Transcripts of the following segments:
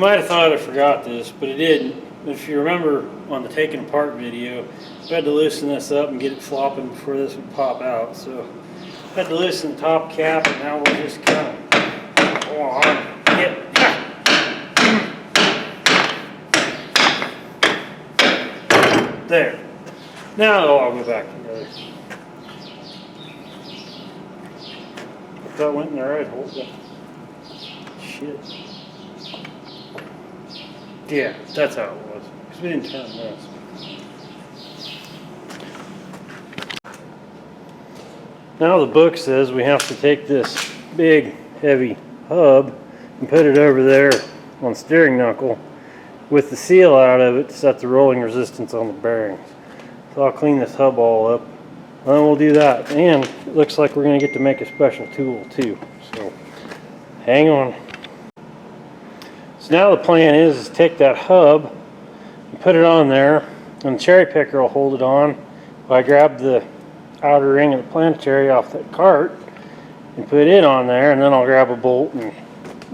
might have thought I forgot this, but it didn't. If you remember on the taking apart video, I had to loosen this up and get it flopping before this would pop out. So I had to loosen the top cap, and now we'll just kind of go on. There. Now it'll all go back together. If that went in the right hole. Shit. Yeah, that's how it was. Because we didn't turn this. Now the book says we have to take this big, heavy hub and put it over there on the steering knuckle with the seal out of it to set the rolling resistance on the bearings. So I'll clean this hub all up, and then we'll do that. And it looks like we're going to get to make a special tool too. So hang on. So now the plan is to take that hub and put it on there, and the cherry picker will hold it on. I grab the outer ring of the Planetary off that cart and put it on there, and then I'll grab a bolt and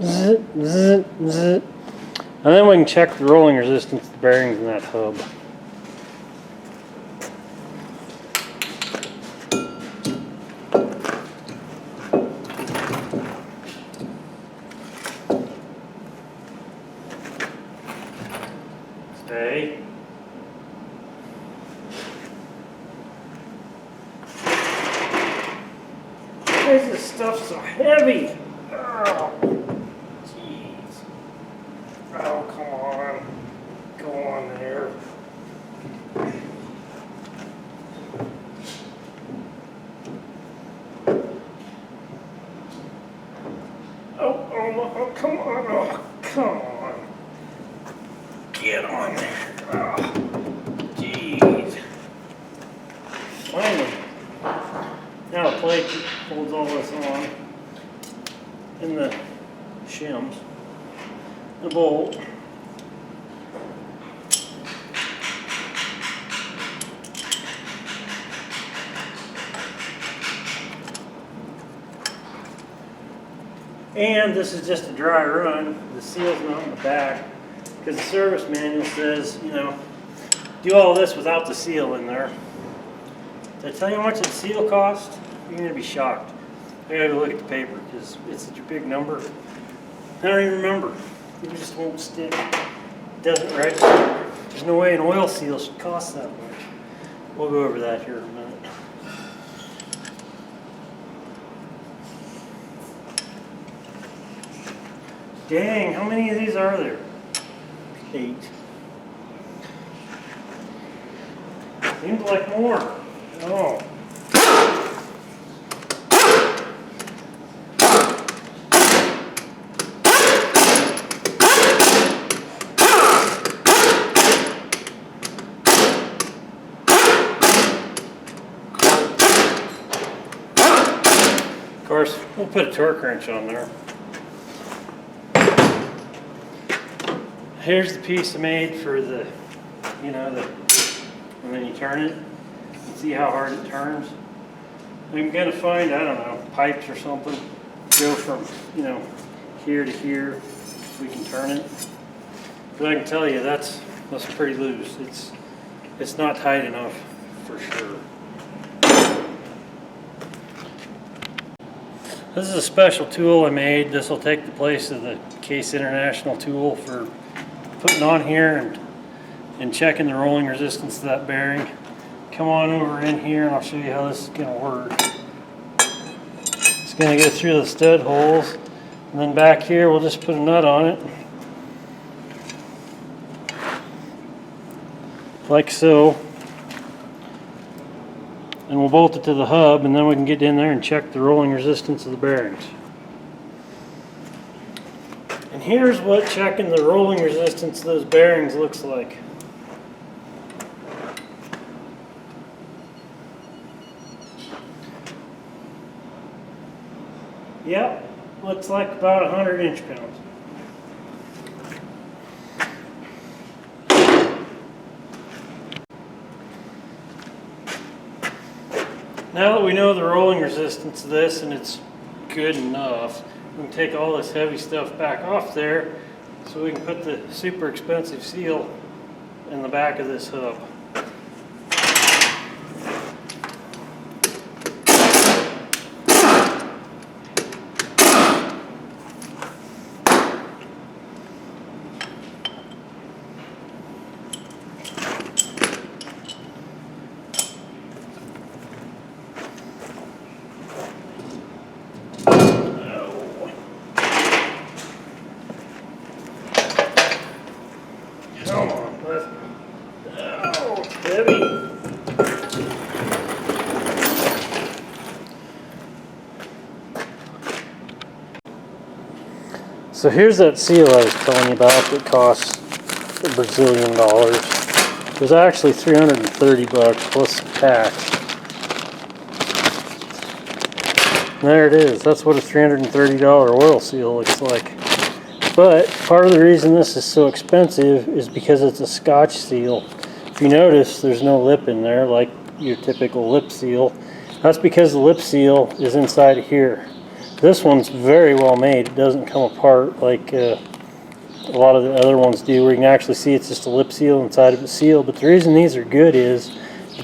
zzz, zzz, zzz. And then we can check the rolling resistance of the bearings in that hub. Stay. Why is this stuff so heavy? Oh. Oh, come on. Go on there. Oh, come on. Oh, come on. Get on there. Oh, jeez. Finally. Now the plate holds all this on. And the shims. The bolt. And this is just a dry run. The seal's not in the back because the service manual says, you know, do all this without the seal in there. Did I tell you how much the seal cost? You're going to be shocked. I gotta go look at the paper because it's such a big number. I don't even remember. It just won't stick. It doesn't register. There's no way an oil seal should cost that much. We'll go over that here in a minute. Dang, how many of these are there? 8. Seems like more. Oh. Of course, we'll put a torque wrench on there. Here's the piece I made for the, you know, and then you turn it, and see how hard it turns. I'm gonna find, I don't know, pipes or something, go from, you know, here to here, so we can turn it. But I can tell you, that's pretty loose. It's not tight enough for sure. This is a special tool I made. This will take the place of the Case International tool for putting on here and checking the rolling resistance of that bearing. Come on over in here and I'll show you how this is going to work. It's going to go through the stud holes, and then back here we'll just put a nut on it. Like so. And we'll bolt it to the hub, and then we can get in there and check the rolling resistance of the bearings. And here's what checking the rolling resistance of those bearings looks like. Yep, looks like about 100 inch-pounds. Now that we know the rolling resistance of this and it's good enough, we can take all this heavy stuff back off there, so we can put the super expensive seal in the back of this hub. Come on, oh, it's heavy. So here's that seal I was telling you about that costs $1 Brazilian. It was actually 330 bucks plus tax. And there it is. That's what a $330 oil seal looks like. But part of the reason this is so expensive is because it's a Scotch seal. If you notice, there's no lip in there like your typical lip seal. That's because the lip seal is inside of here. This one's very well made. It doesn't come apart like a lot of the other ones do, where you can actually see it's just a lip seal inside of a seal. But the reason these are good is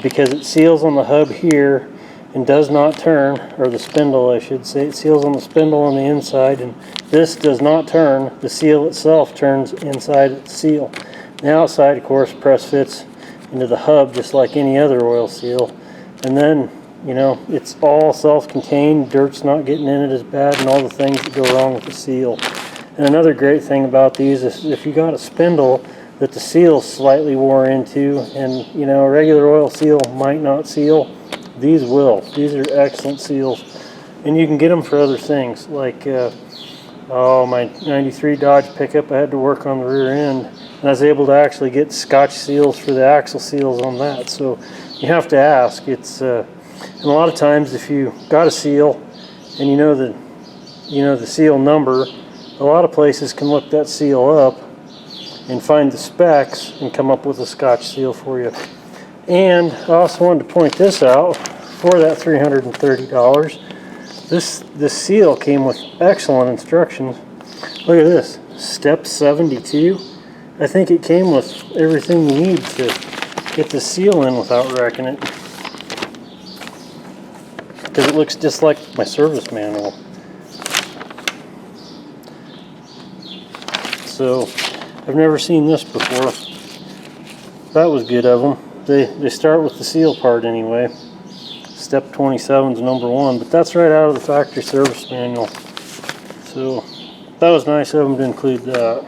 because it seals on the hub here and does not turn, or the spindle I should say. It seals on the spindle on the inside, and this does not turn. The seal itself turns inside the seal. The outside, of course, press fits into the hub just like any other oil seal. And then, you know, it's all self-contained, dirt's not getting in it as bad, and all the things that go wrong with the seal. And another great thing about these is if you got a spindle that the seal's slightly wore into, and you know, a regular oil seal might not seal, these will. These are excellent seals. And you can get them for other things, like my 93 Dodge pickup, I had to work on the rear end, and I was able to actually get Scotch seals for the axle seals on that. So you have to ask. It's and a lot of times if you got a seal and you know the seal number, a lot of places can look that seal up and find the specs and come up with a Scotch seal for you. And I also wanted to point this out. For that $330, this seal came with excellent instructions. Look at this, step 72. I think it came with everything you need to get the seal in without wrecking it, because it looks just like my service manual. So I've never seen this before. That was good of them. They start with the seal part anyway. Step 27 is number 1, but that's right out of the factory service manual. So that was nice of them to include that.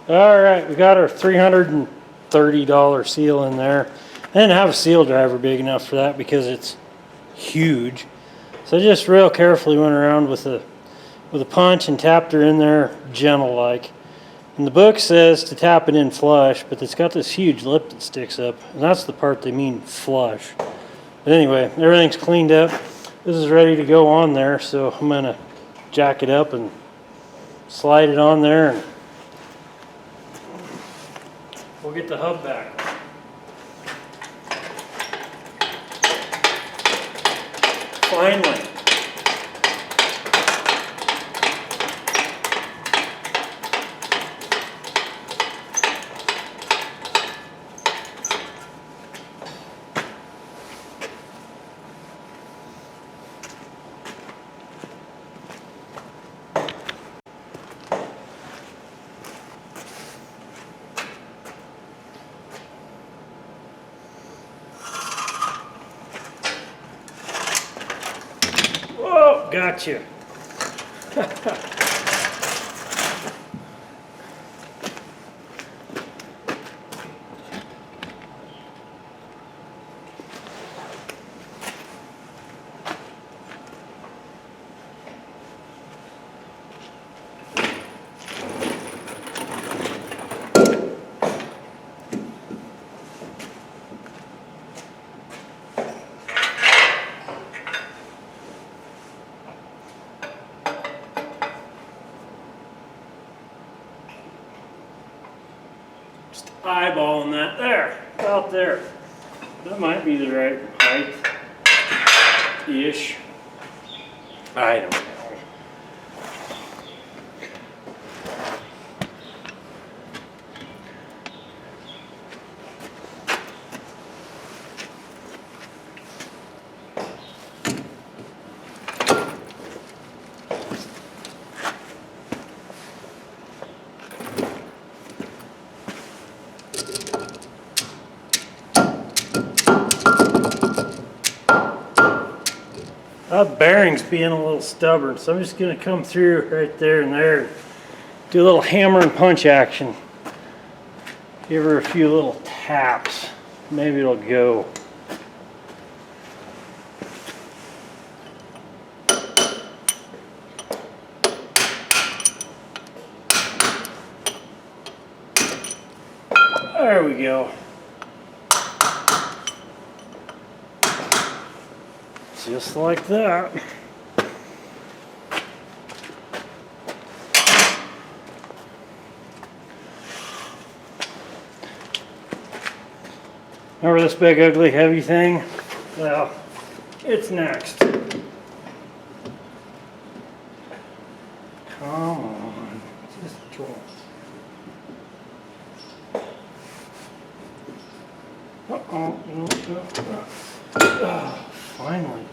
Alright, we got our $330 seal in there. I didn't have a seal driver big enough for that because it's huge. So I just real carefully went around with a punch and tapped her in there gentle like. And the book says to tap it in flush, but it's got this huge lip that sticks up, and that's the part they mean flush. But anyway, everything's cleaned up. This is ready to go on there, so I'm going to jack it up and slide it on there, and we'll get the hub back. Finally. Whoa, gotcha. Just eyeballing that there, about there. That might be the right height-ish. I don't know. That bearing's being a little stubborn, so I'm just going to come through right there and there. Do a little hammer and punch action. Give her a few little taps. Maybe it'll go. There we go. Just like that. Remember this big, ugly, heavy thing? Well, it's next. Come on. Just draw. Oh, finally.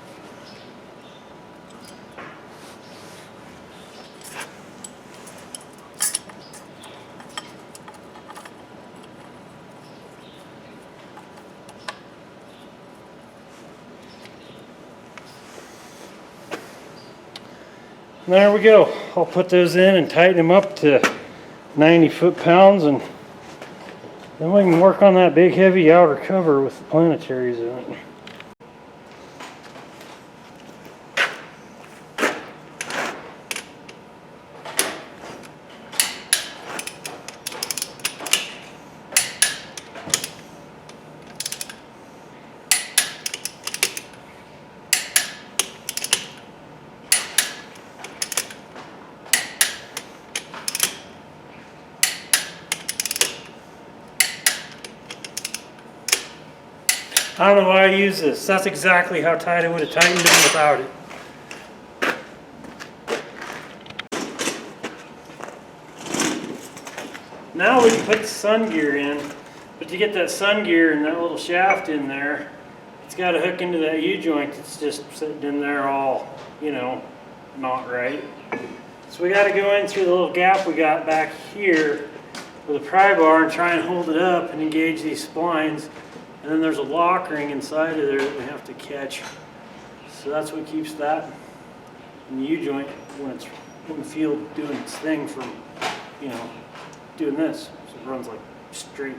There we go. I'll put those in and tighten them up to 90 foot-pounds, and then we can work on that big heavy outer cover with the Planetaries in it. I don't know why I use this. That's exactly how tight I would have tightened it without it. Now we can put the sun gear in, but to get that sun gear and that little shaft in there, it's got to hook into that U-joint that's just sitting in there all, you know, not right. So we got to go in through the little gap we got back here with a pry bar and try and hold it up and engage these splines. And then there's a lock ring inside of there that we have to catch. So that's what keeps that in the U-joint when it's in the field doing its thing from, you know, doing this. So it runs like straight.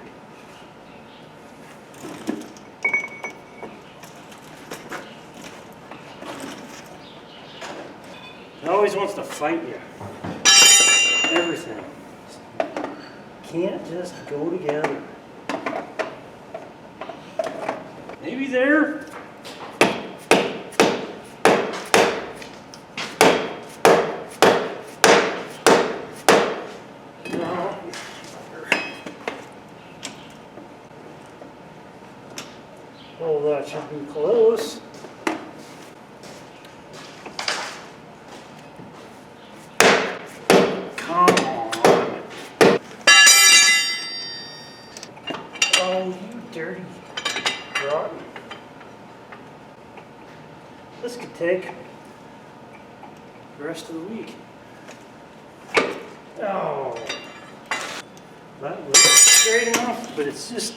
It always wants to fight you. Everything. Can't just go together. Maybe there. No. Oh, that should be close. Come on. Oh, you dirty. Rotten. This could take the rest of the week. Oh, that was straight enough, but it's just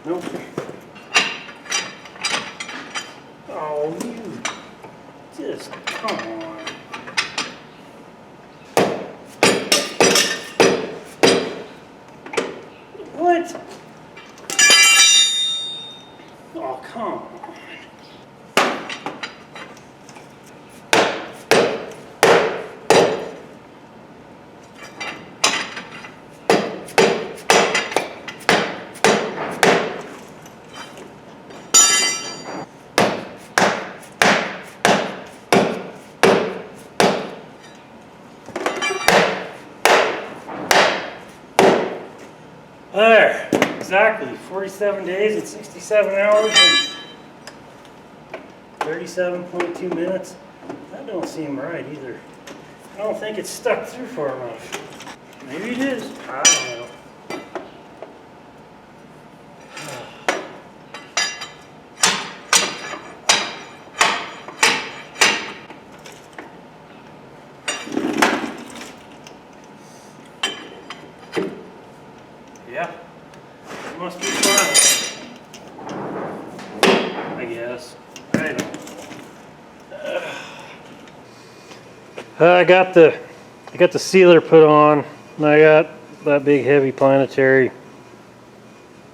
nope. Oh, you just come on. What? Oh, come on. There, exactly, 47 days and 67 hours and 37.2 minutes. That don't seem right either. I don't think it's stuck through far enough. Maybe it is, I don't know. Yeah. I got the sealer put on, and I got that big heavy Planetary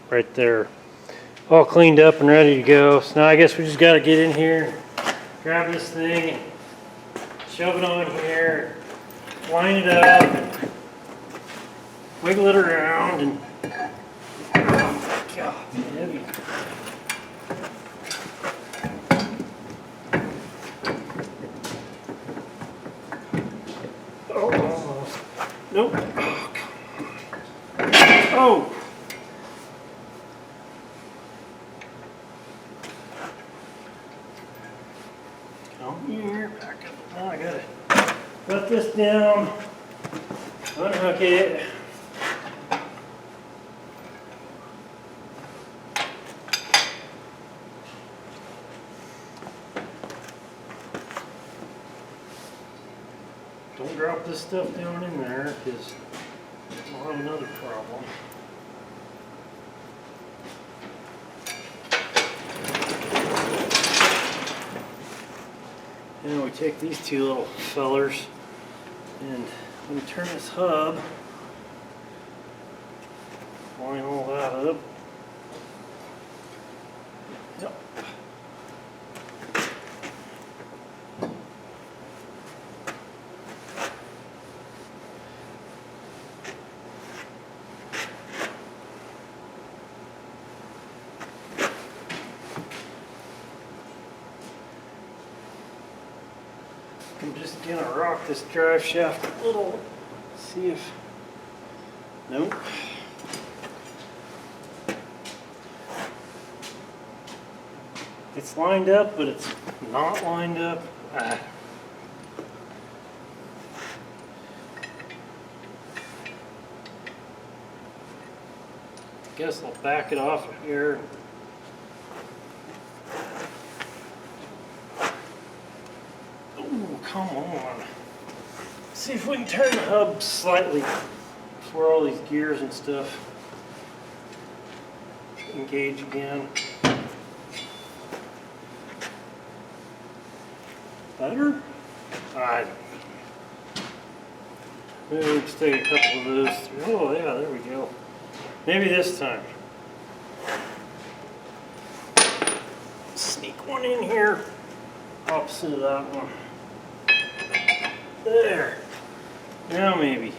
right there, all cleaned up and ready to go. So now I guess we just got to get in here, grab this thing, and shove it on here, line it up, and wiggle it around, and oh God, it's heavy. Oh, almost. Nope. Oh, come on. Oh. Come here, back up. Now I gotta put this down, unhook it. Don't drop this stuff down in there, because we'll have another problem. Now we take these two little fellers, and we turn this hub, line all that up. Yep. I'm just gonna rock this drive shaft a little, see if, nope. It's lined up, but it's not lined up. Guess I'll back it off of here. Come on. See if we can turn the hub slightly before all these gears and stuff engage again. Better? Alright. Maybe we'll just take a couple of those through. Oh yeah, there we go. Maybe this time. Sneak one in here. Opposite of that one. There. Now maybe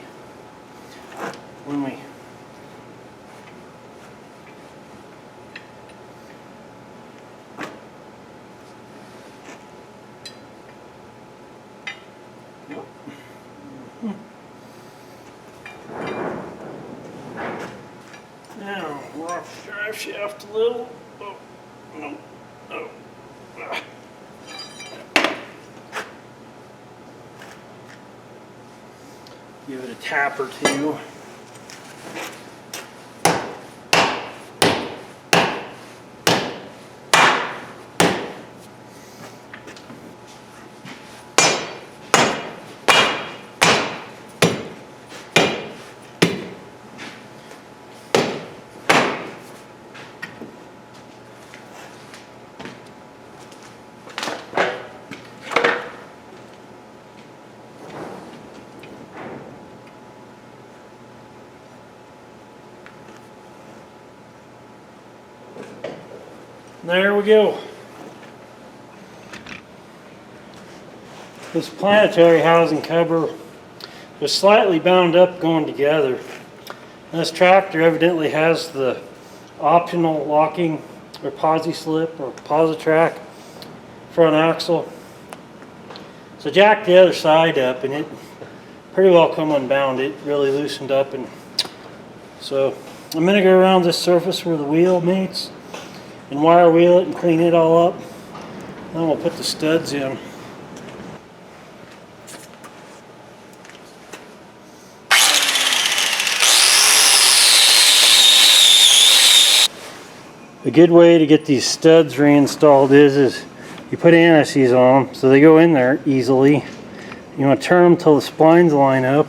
when we now rock the drive shaft a little. Oh no. Oh. Ah. Give it a tap or two. There we go. This Planetary housing cover was slightly bound up going together. This tractor evidently has the optional locking or posi slip or posi track front axle. So jacked the other side up and it pretty well come unbound. It really loosened up, and so I'm going to go around this surface where the wheel meets and wire wheel it and clean it all up. Then we'll put the studs in. A good way to get these studs reinstalled is you put anti-seize on them so they go in there easily. You want to turn them till the splines line up,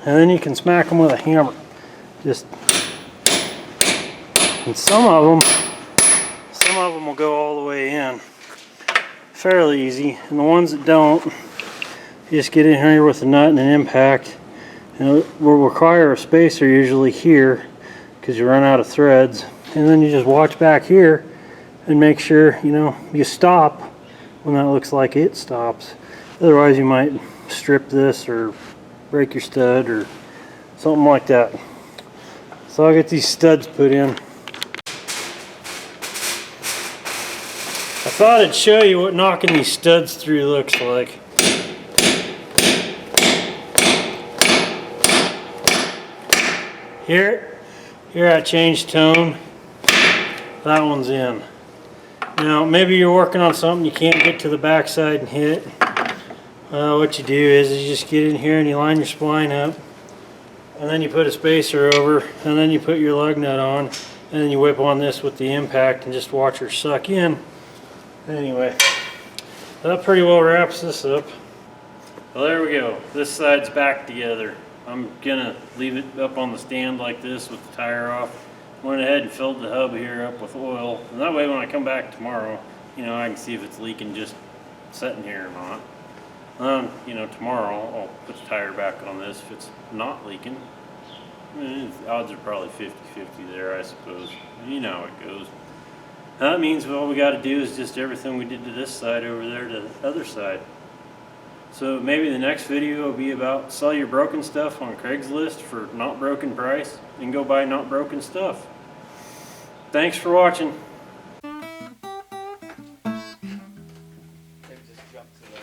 and then you can smack them with a hammer. And some of them will go all the way in. fairly easy. And the ones that don't, you just get in here with a nut and an impact. And it will require a spacer usually here because you run out of threads. And then you just watch back here and make sure, you know, you stop when that looks like it stops. Otherwise you might strip this or break your stud or something like that. So I'll get these studs put in. I thought I'd show you what knocking these studs through looks like. Here I changed tone. That one's in. Now maybe you're working on something you can't get to the backside and hit. What you do is you just get in here and you line your spline up, and then you put a spacer over, and then you put your lug nut on, and then you whip on this with the impact and just watch her suck in. Anyway, that pretty well wraps this up. Well, there we go. This side's back together. I'm gonna leave it up on the stand like this with the tire off. Went ahead and filled the hub here up with oil, and that way when I come back tomorrow, you know, I can see if it's leaking just sitting here or not. You know, tomorrow I'll put the tire back on this if it's not leaking. The odds are probably 50-50 there, I suppose. You know how it goes. That means all we got to do is just everything we did to this side over there to the other side. So maybe the next video will be about sell your broken stuff on Craigslist for not broken price and go buy not broken stuff. Thanks for watching. They just jumped to the